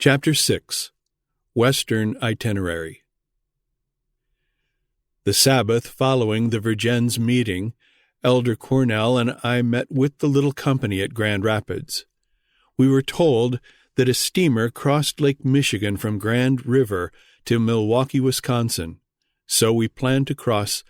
Chapter 6. Western Itinerary. The Sabbath following the Virgins' meeting, Elder Cornell and I met with the little company at Grand Rapids. We were told that a steamer crossed Lake Michigan from Grand River to Milwaukee, Wisconsin, so we planned to cross,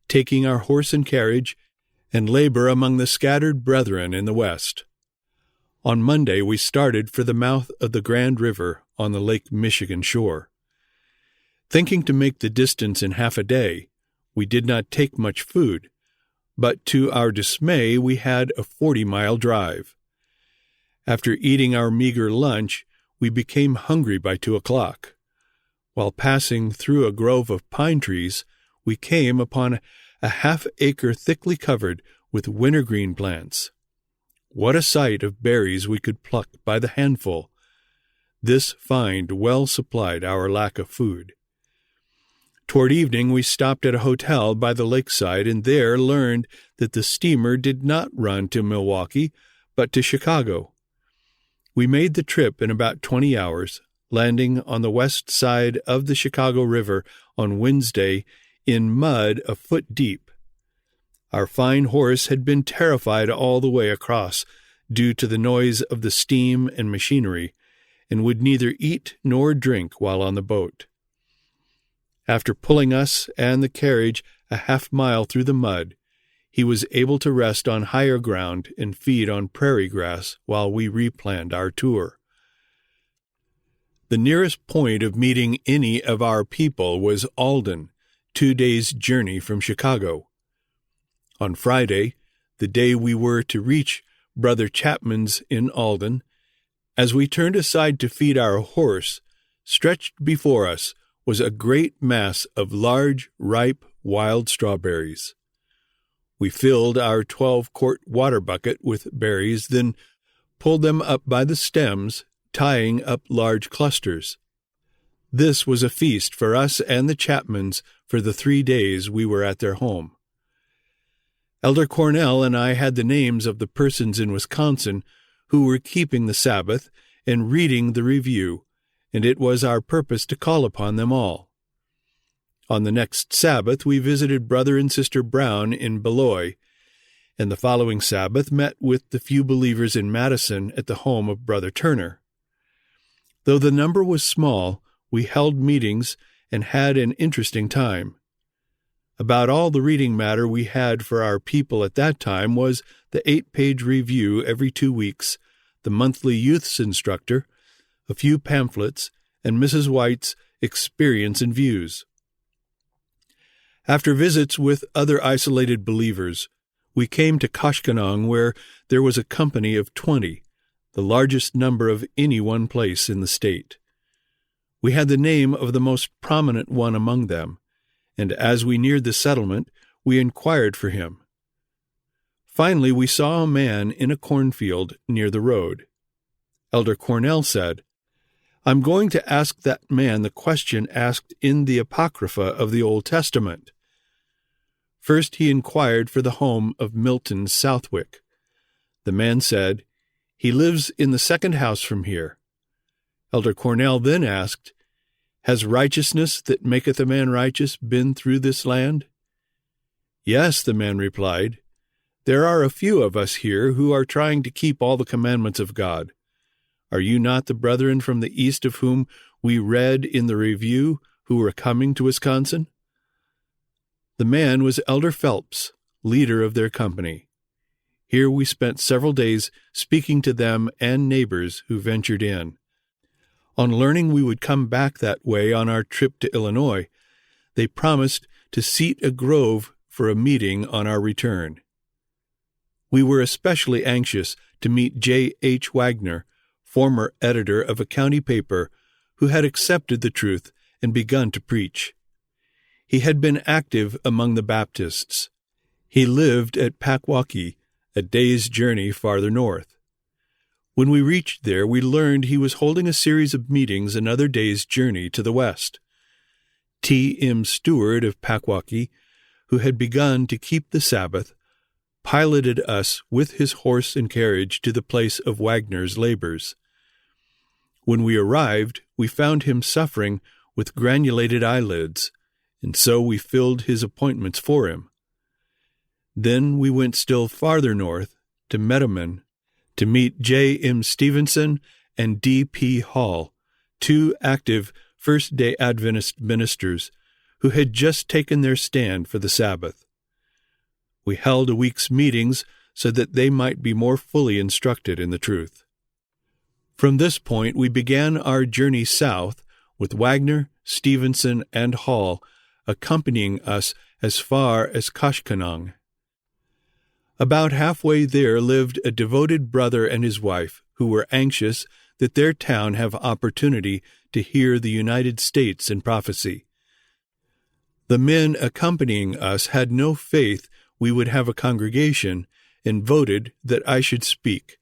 taking our horse and carriage, and labor among the scattered brethren in the West. On Monday we started for the mouth of the Grand River on the Lake Michigan shore. Thinking to make the distance in half a day, we did not take much food, but to our dismay we had a 40-mile drive. After eating our meager lunch, we became hungry by 2 o'clock. While passing through a grove of pine trees, we came upon a half-acre thickly covered with wintergreen plants. What a sight of berries we could pluck by the handful! This find well supplied our lack of food. Toward evening we stopped at a hotel by the lakeside and there learned that the steamer did not run to Milwaukee, but to Chicago. We made the trip in about 20 hours, landing on the west side of the Chicago River on Wednesday in mud a foot deep. Our fine horse had been terrified all the way across due to the noise of the steam and machinery, and would neither eat nor drink while on the boat. After pulling us and the carriage a half-mile through the mud, he was able to rest on higher ground and feed on prairie grass while we replanned our tour. The nearest point of meeting any of our people was Alden, 2 days' journey from Chicago. On Friday, the day we were to reach Brother Chapman's in Alden, as we turned aside to feed our horse, stretched before us was a great mass of large, ripe, wild strawberries. We filled our 12-quart water bucket with berries, then pulled them up by the stems, tying up large clusters. This was a feast for us and the Chapmans for the 3 days we were at their home. Elder Cornell and I had the names of the persons in Wisconsin who were keeping the Sabbath and reading the review, and it was our purpose to call upon them all. On the next Sabbath we visited Brother and Sister Brown in Beloit, and the following Sabbath met with the few believers in Madison at the home of Brother Turner. Though the number was small, we held meetings and had an interesting time. About all the reading matter we had for our people at that time was the 8-page review every 2 weeks, the monthly youth's instructor, a few pamphlets, and Mrs. White's experience and views. After visits with other isolated believers, we came to Koshkonong, where there was a company of 20, the largest number of any one place in the state. We had the name of the most prominent one among them, and as we neared the settlement, we inquired for him. Finally, we saw a man in a cornfield near the road. Elder Cornell said, "I'm going to ask that man the question asked in the Apocrypha of the Old Testament." First he inquired for the home of Milton Southwick. The man said, "He lives in the second house from here." Elder Cornell then asked, "Has righteousness that maketh a man righteous been through this land?" "Yes," the man replied. "There are a few of us here who are trying to keep all the commandments of God. Are you not the brethren from the east of whom we read in the review who were coming to Wisconsin?" The man was Elder Phelps, leader of their company. Here we spent several days speaking to them and neighbors who ventured in. On learning we would come back that way on our trip to Illinois, they promised to seat a grove for a meeting on our return. We were especially anxious to meet J. H. Wagner, former editor of a county paper, who had accepted the truth and begun to preach. He had been active among the Baptists. He lived at Packwaukee, a day's journey farther north. When we reached there, we learned he was holding a series of meetings another day's journey to the west. T. M. Stewart of Packwaukee, who had begun to keep the Sabbath, piloted us with his horse and carriage to the place of Wagner's labors. When we arrived, we found him suffering with granulated eyelids, and so we filled his appointments for him. Then we went still farther north to Meadoman to meet J. M. Stevenson and D. P. Hall, two active First-day Adventist ministers who had just taken their stand for the Sabbath. We held a week's meetings so that they might be more fully instructed in the truth. From this point we began our journey south, with Wagner, Stevenson, and Hall accompanying us as far as Koshkonong. About halfway there lived a devoted brother and his wife who were anxious that their town have opportunity to hear the United States in prophecy. The men accompanying us had no faith we would have a congregation, and voted that I should speak.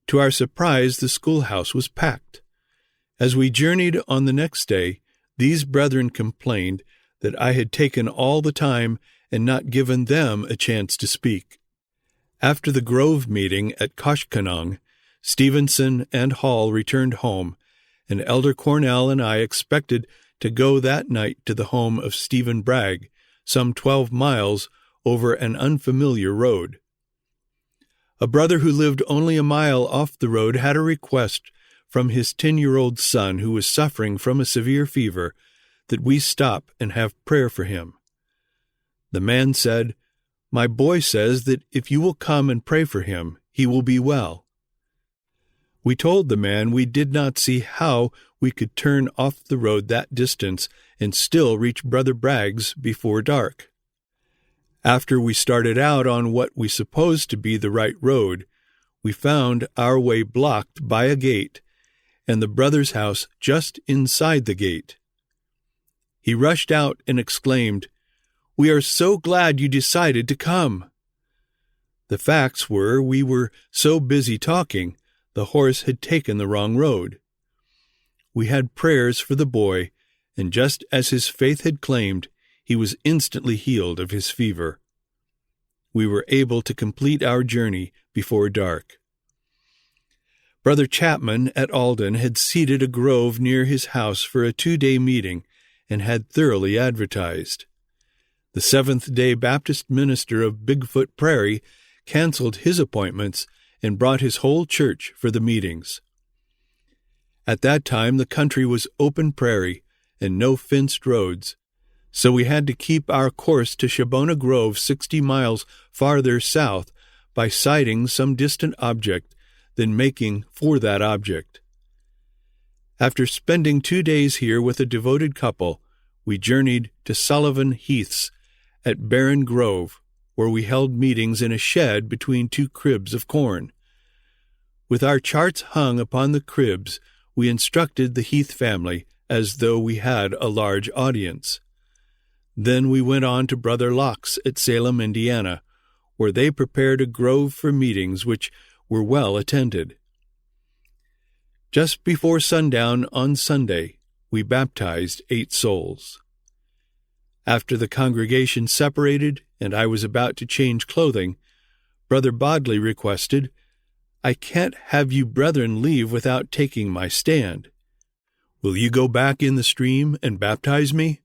To our surprise, the schoolhouse was packed. As we journeyed on the next day, these brethren complained that I had taken all the time and not given them a chance to speak. After the Grove meeting at Koshkonong, Stevenson and Hall returned home, and Elder Cornell and I expected to go that night to the home of Stephen Bragg, some 12 miles over an unfamiliar road. A brother who lived only a mile off the road had a request from his 10-year-old son who was suffering from a severe fever that we stop and have prayer for him. The man said, "My boy says that if you will come and pray for him, he will be well." We told the man we did not see how we could turn off the road that distance and still reach Brother Bragg's before dark. After we started out on what we supposed to be the right road, we found our way blocked by a gate and the brother's house just inside the gate. He rushed out and exclaimed, "We are so glad you decided to come." The facts were we were so busy talking, the horse had taken the wrong road. We had prayers for the boy, and just as his faith had claimed, he was instantly healed of his fever. We were able to complete our journey before dark. Brother Chapman at Alden had seated a grove near his house for a 2-day meeting and had thoroughly advertised. The Seventh-day Baptist minister of Bigfoot Prairie canceled his appointments and brought his whole church for the meetings. At that time the country was open prairie and no fenced roads, so we had to keep our course to Shabona Grove 60 miles farther south by sighting some distant object, then making for that object. After spending 2 days here with a devoted couple, we journeyed to Sullivan Heaths at Barren Grove, where we held meetings in a shed between 2 cribs of corn. With our charts hung upon the cribs, we instructed the Heath family as though we had a large audience. Then we went on to Brother Locke's at Salem, Indiana, where they prepared a grove for meetings which were well attended. Just before sundown on Sunday, we baptized 8 souls. After the congregation separated and I was about to change clothing, Brother Bodley requested, "I can't have you brethren leave without taking my stand. Will you go back in the stream and baptize me?"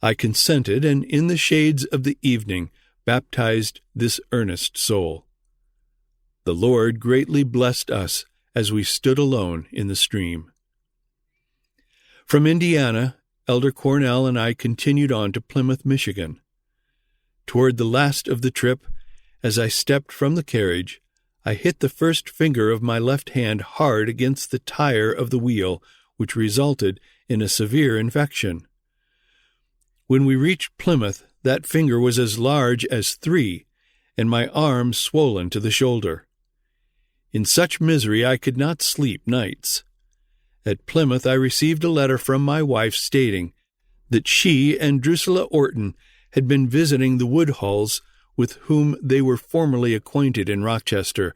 I consented, and in the shades of the evening baptized this earnest soul. The Lord greatly blessed us as we stood alone in the stream. From Indiana, Elder Cornell and I continued on to Plymouth, Michigan. Toward the last of the trip, as I stepped from the carriage, I hit the first finger of my left hand hard against the tire of the wheel, which resulted in a severe infection. When we reached Plymouth, that finger was as large as 3, and my arm swollen to the shoulder. In such misery I could not sleep nights. At Plymouth I received a letter from my wife stating that she and Drusilla Orton had been visiting the Woodhulls, with whom they were formerly acquainted in Rochester,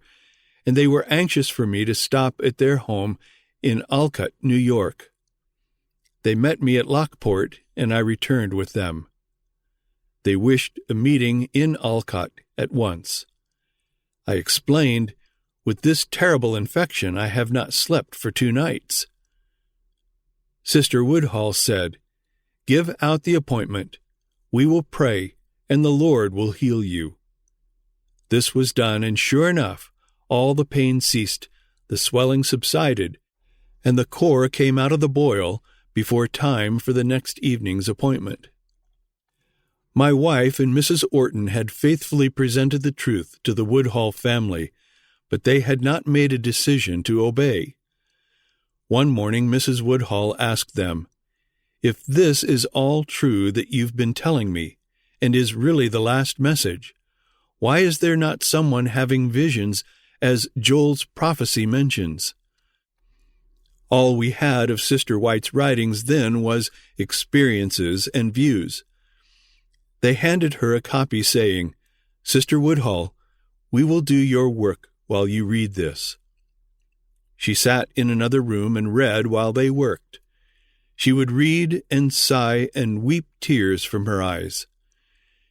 and they were anxious for me to stop at their home in Olcott, New York. They met me at Lockport, and I returned with them. They wished a meeting in Olcott at once. I explained, With this terrible infection, I have not slept for 2 nights." Sister Woodhull said, "Give out the appointment. We will pray, and the Lord will heal you." This was done, and sure enough, all the pain ceased, the swelling subsided, and the core came out of the boil before time for the next evening's appointment. My wife and Mrs. Orton had faithfully presented the truth to the Woodhull family, but they had not made a decision to obey. One morning Mrs. Woodhull asked them, "If this is all true that you've been telling me, and is really the last message, why is there not someone having visions as Joel's prophecy mentions?" All we had of Sister White's writings then was experiences and views. They handed her a copy saying, "Sister Woodhull, we will do your work while you read this." She sat in another room and read while they worked. She would read and sigh and weep tears from her eyes.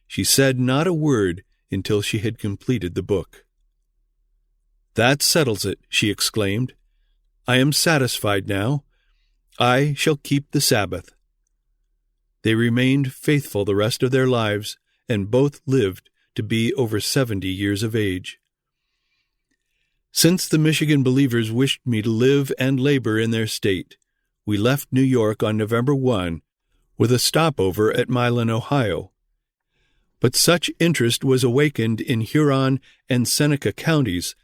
She said not a word until she had completed the book. "That settles it," she exclaimed. "I am satisfied now. I shall keep the Sabbath." They remained faithful the rest of their lives, and both lived to be over 70 years of age. Since the Michigan believers wished me to live and labor in their state, we left New York on November 1 with a stopover at Milan, Ohio. But such interest was awakened in Huron and Seneca counties,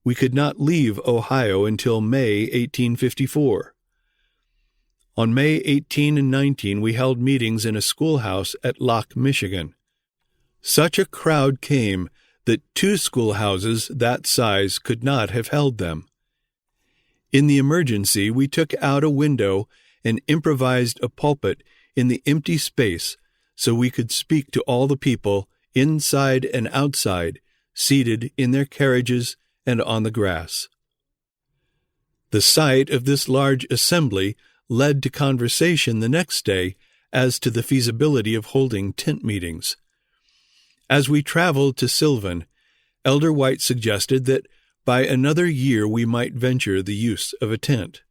we could not leave Ohio until May 1854. On May 18 and 19 we held meetings in a schoolhouse at Locke, Michigan. Such a crowd came that 2 schoolhouses that size could not have held them. In the emergency, we took out a window and improvised a pulpit in the empty space so we could speak to all the people, inside and outside, seated in their carriages and on the grass. The sight of this large assembly led to conversation the next day as to the feasibility of holding tent meetings. As we traveled to Sylvan, Elder White suggested that by another year we might venture the use of a tent.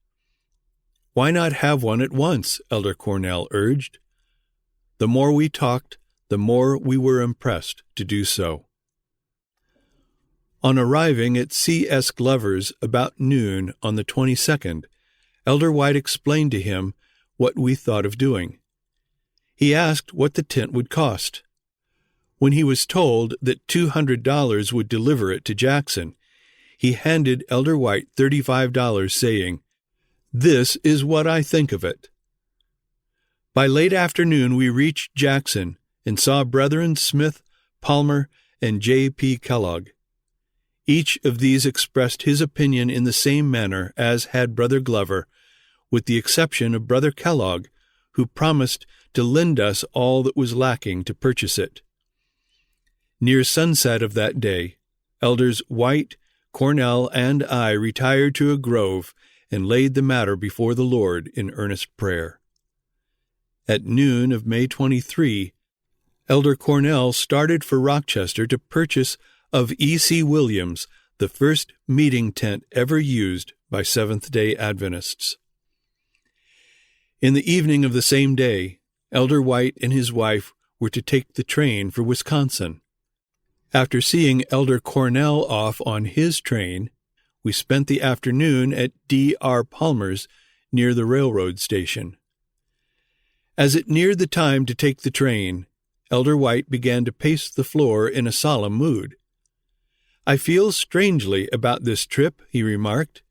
"Why not have one at once?" Elder Cornell urged. The more we talked, the more we were impressed to do so. On arriving at C.S. Glover's about noon on the 22nd, Elder White explained to him what we thought of doing. He asked what the tent would cost. When he was told that $200 would deliver it to Jackson, he handed Elder White $35, saying, "This is what I think of it." By late afternoon we reached Jackson and saw Brethren Smith, Palmer, and J.P. Kellogg. Each of these expressed his opinion in the same manner as had Brother Glover, with the exception of Brother Kellogg, who promised to lend us all that was lacking to purchase it. Near sunset of that day, Elders White, Cornell, and I retired to a grove and laid the matter before the Lord in earnest prayer. At noon of May 23, Elder Cornell started for Rochester to purchase of E.C. Williams the first meeting tent ever used by Seventh-day Adventists. In the evening of the same day, Elder White and his wife were to take the train for Wisconsin. After seeing Elder Cornell off on his train, we spent the afternoon at D.R. Palmer's near the railroad station. As it neared the time to take the train, Elder White began to pace the floor in a solemn mood. "I feel strangely about this trip," he remarked.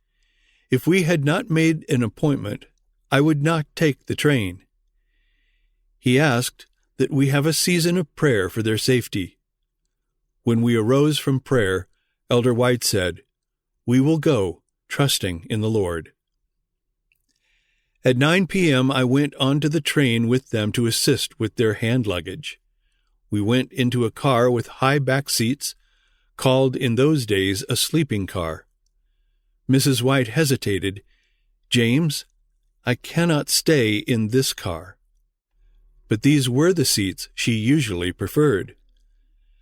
"If we had not made an appointment, I would not take the train." He asked that we have a season of prayer for their safety. When we arose from prayer, Elder White said, "We will go, trusting in the Lord." At 9 p.m. I went onto the train with them to assist with their hand luggage. We went into a car with high back seats, called in those days a sleeping car. Mrs. White hesitated. "James, I cannot stay in this car." But these were the seats she usually preferred.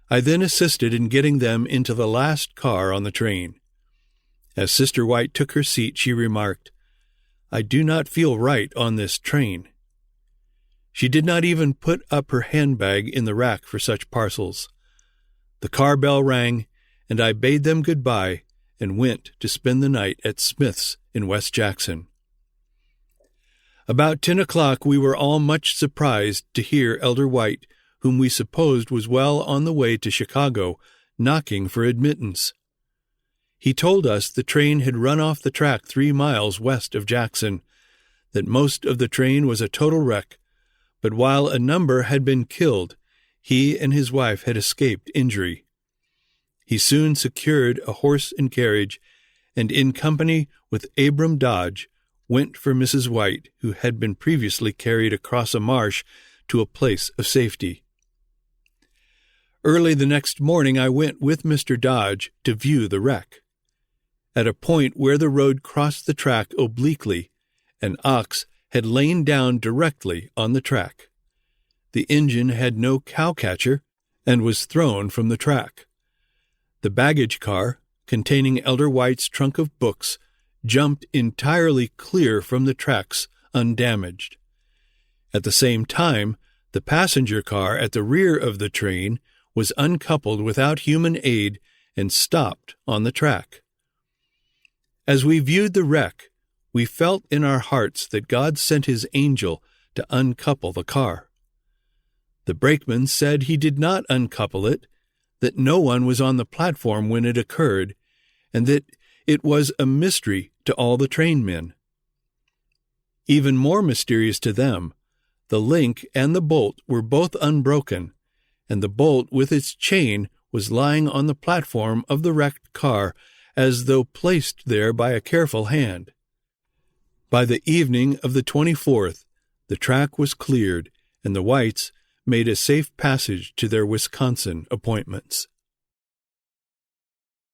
I then assisted in getting them into the last car on the train. As Sister White took her seat, she remarked, "I do not feel right on this train." She did not even put up her handbag in the rack for such parcels. The car bell rang, and I bade them goodbye and went to spend the night at Smith's in West Jackson. About 10 o'clock we were all much surprised to hear Elder White, whom we supposed was well on the way to Chicago, knocking for admittance. He told us the train had run off the track 3 miles west of Jackson, that most of the train was a total wreck, but while a number had been killed, he and his wife had escaped injury. He soon secured a horse and carriage, and in company with Abram Dodge, went for Mrs. White, who had been previously carried across a marsh to a place of safety. Early the next morning I went with Mr. Dodge to view the wreck. At a point where the road crossed the track obliquely, an ox had lain down directly on the track. The engine had no cowcatcher and was thrown from the track. The baggage car, containing Elder White's trunk of books, jumped entirely clear from the tracks undamaged. At the same time, the passenger car at the rear of the train was uncoupled without human aid and stopped on the track. As we viewed the wreck, we felt in our hearts that God sent his angel to uncouple the car. The brakeman said he did not uncouple it, that no one was on the platform when it occurred, and that it was a mystery to all the trainmen. Even more mysterious to them, the link and the bolt were both unbroken, and the bolt with its chain was lying on the platform of the wrecked car as though placed there by a careful hand. By the evening of the 24th, the track was cleared, and the Whites made a safe passage to their Wisconsin appointments.